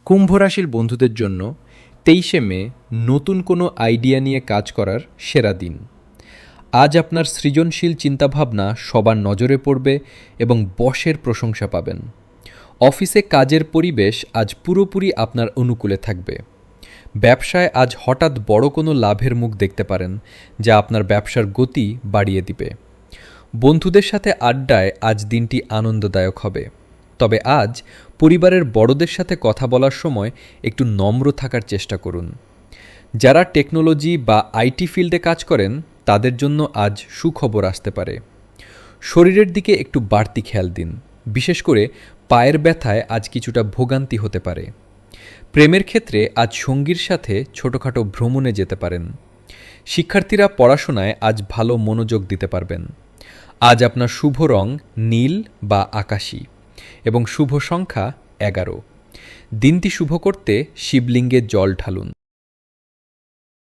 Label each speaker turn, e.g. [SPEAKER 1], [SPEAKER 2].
[SPEAKER 1] কুম্ভ রাশির বন্ধুদের জন্য 23শে মে নতুন কোনো আইডিয়া নিয়ে কাজ করার সেরা দিন। আজ আপনার সৃজনশীল চিন্তাভাবনা সবার নজরে পড়বে এবং বসের প্রশংসা পাবেন। অফিসে কাজের পরিবেশ আজ পুরোপুরি আপনার অনুকূলে থাকবে। ব্যবসায় আজ হঠাৎ বড় কোনো লাভের মুখ দেখতে পারেন, যা আপনার ব্যবসার গতি বাড়িয়ে দিবে। বন্ধুদের সাথে আড্ডায় আজ দিনটি আনন্দদায়ক হবে। তবে আজ পরিবারের বড়দের সাথে কথা বলার সময় একটু নম্র থাকার চেষ্টা করুন। যারা টেকনোলজি বা আইটি ফিল্ডে কাজ করেন তাদের জন্য আজ সুখবর আসতে পারে। শরীরের দিকে একটু বাড়তি খেয়াল দিন, বিশেষ করে পায়ের ব্যথায় আজ কিছুটা ভোগান্তি হতে পারে। প্রেমের ক্ষেত্রে আজ সঙ্গীর সাথে ছোটোখাটো ভ্রমণে যেতে পারেন। শিক্ষার্থীরা পড়াশোনায় আজ ভালো মনোযোগ দিতে পারবেন। আজ আপনার শুভ রং নীল বা আকাশী এবং শুভ সংখ্যা 11। দিনটি শুভ করতে শিবলিঙ্গে জল ঢালুন।